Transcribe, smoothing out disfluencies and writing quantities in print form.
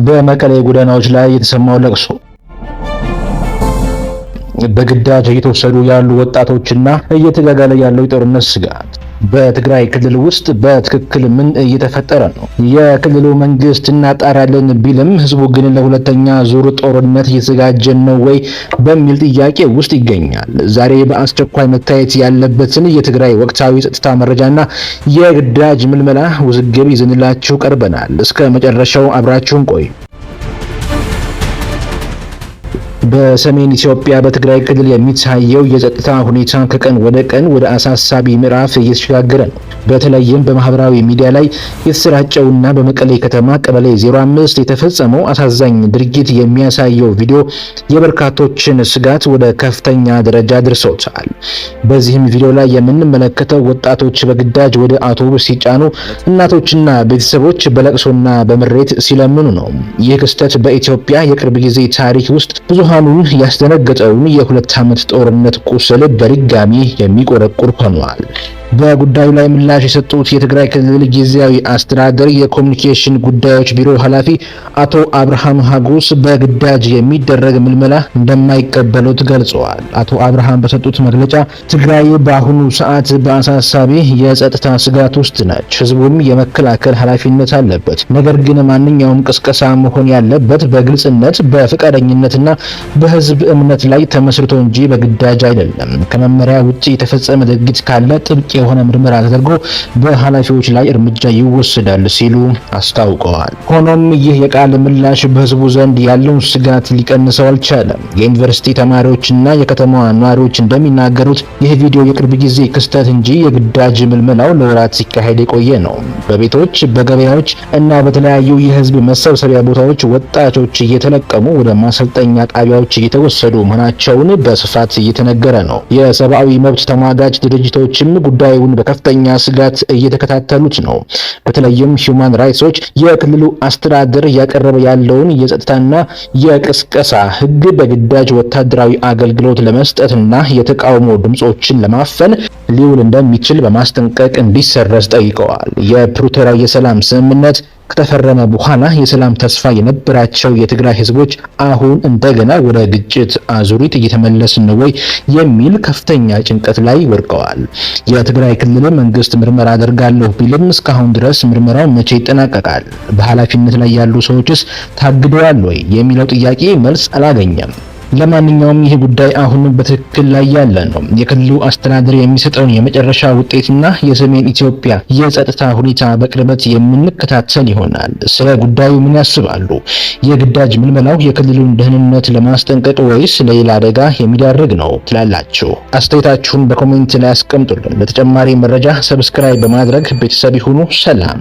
በመቀሌ ጎዳናዎች ላይ የተሰማው ለቅሶ፣ በግዳጅ እየተወሰዱ ያሉ ወጣቶችና እየተጋጋለ ያለው የጦርነት ስጋት። በትግራይ ክልል ውስጥ በትክክል ምን እየተፈጠረ ነው? የክልሉ መንግስት እናጣራለን ቢልም ህዝቡ ግን ለሁለተኛ ዙር ጦርነት እየተዘጋጀ ነው ወይ በሚል ጥያቄ ውስጥ ይገኛል። ዛሬ በአስቸኳይ መታየት ያለበትን የትግራይ ወቅታዊ ጸጥታ መረጃና የግዳጅ ምልመላ ውዝግብ ይዘንላችሁ ቀርበናል። እስከ መጨረሻው አብራችሁን ቆዩ። በሰሜን ኢትዮጵያ በትግራይ ክልል የሚታየው የጸጥታ ሁኔታ ከቀን ወደ ቀን ወደ አሳሳቢ ምዕራፍ እየተሸጋገረ ነው። በተለይም በማህበራዊ ሚዲያ ላይ የተሰራጨውና በመቀሌ ከተማ ቀበሌ 05 የተፈጸመው አሳዛኝ ድርጊት የሚያሳየው ቪዲዮ የበርካቶችን ስጋት ወደ ከፍተኛ ደረጃ ድርሶታል። በዚህም ቪዲዮ ላይ የምንመለከተው ወጣቶች በግዳጅ ወደ አውቶቡስ ሲጫኑ፣ እናቶችና ቤተሰቦች በለቅሶና በምሬት ሲለምኑ ነው። ይህ ክስተት በኢትዮጵያ የቅርብ ጊዜ ታሪክ ውስጥ ብዙሃኑን ያስደነገጠውን የ2 ዓመት ጦርነት ቁስል በድጋሚ የሚቆረቁር ሆኗል። በጉዳዩ ላይ ምላሽ የሰጡት የትግራይ ክልል ጊዜያዊ አስተዳደር የኮሚኒኬሽን ጉዳዮች ቢሮ ኃላፊ አቶ አብርሃም ሀጎስ በግዳጅ የሚደረግ ምልመላ እንደማይቀበሉት ገልጸዋል። አቶ አብርሃም በሰጡት መግለጫ ትግራይ በአሁኑ ሰዓት በአሳሳቢ የጸጥታ ስጋት ውስጥ ነች፣ ህዝቡም የመከላከል ኃላፊነት አለበት። ነገር ግን ማንኛውም ቅስቀሳ መሆን ያለበት በግልጽነት በፈቃደኝነትና በህዝብ እምነት ላይ ተመስርቶ እንጂ በግዳጅ አይደለም። ከመመሪያ ውጪ የተፈጸመ ድርጊት ካለ ጥብቅ የሆነ ምርመራ ተደርጎ በኃላፊዎች ላይ እርምጃ ይወሰዳል ሲሉ አስታውቀዋል። ሆኖም ይህ የቃል ምላሽ በህዝቡ ዘንድ ያለውን ስጋት ሊቀንሰው አልቻለም። የዩኒቨርሲቲ ተማሪዎችና የከተማዋ ነዋሪዎች እንደሚናገሩት ይህ ቪዲዮ የቅርብ ጊዜ ክስተት እንጂ የግዳጅ ምልመላው ለወራት ሲካሄድ የቆየ ነው። በቤቶች፣ በገበያዎች እና በተለያዩ የህዝብ መሰብሰቢያ ቦታዎች ወጣቶች እየተለቀሙ ወደ ማሰልጠኛ ጣቢያዎች እየተወሰዱ መሆናቸውን በስፋት እየተነገረ ነው። የሰብአዊ መብት ተሟጋች ድርጅቶችም ጉዳዩን በከፍተኛ ስጋት እየተከታተሉት ነው። በተለይም ሂውማን ራይትስ ዎች የክልሉ አስተዳደር ያቀረበ ያለውን የጸጥታና የቅስቀሳ ህግ በግዳጅ ወታደራዊ አገልግሎት ለመስጠትና የተቃውሞ ድምጾችን ለማፈን ሊውል እንደሚችል በማስጠንቀቅ እንዲሰረዝ ጠይቀዋል። የፕሪቶሪያ የሰላም ስምምነት ከተፈረመ በኋላ የሰላም ተስፋ የነበራቸው የትግራይ ህዝቦች አሁን እንደገና ወደ ግጭት አዙሪት እየተመለስን ነው ወይ የሚል ከፍተኛ ጭንቀት ላይ ወድቀዋል። የትግራይ ክልል መንግስት ምርመራ አደርጋለሁ ቢልም እስካሁን ድረስ ምርመራው መቼ ይጠናቀቃል? በኃላፊነት ላይ ያሉ ሰዎችስ ታግደዋል ወይ የሚለው ጥያቄ መልስ አላገኘም። ለማንኛውም ይህ ጉዳይ አሁንም በትክክል ላይ ያለ ነው። የክልሉ አስተዳደር የሚሰጠውን የመጨረሻ ውጤትና የሰሜን ኢትዮጵያ የጸጥታ ሁኔታ በቅርበት የምንከታተል ይሆናል። ስለ ጉዳዩ ምን ያስባሉ? የግዳጅ ምልመላው የክልሉን ደህንነት ለማስጠንቀቅ ወይስ ለሌላ አደጋ የሚዳርግ ነው ትላላችሁ? አስተያየታችሁን በኮሜንት ላይ አስቀምጡልን። ለተጨማሪ መረጃ ሰብስክራይብ በማድረግ ቤተሰብ ይሁኑ። ሰላም።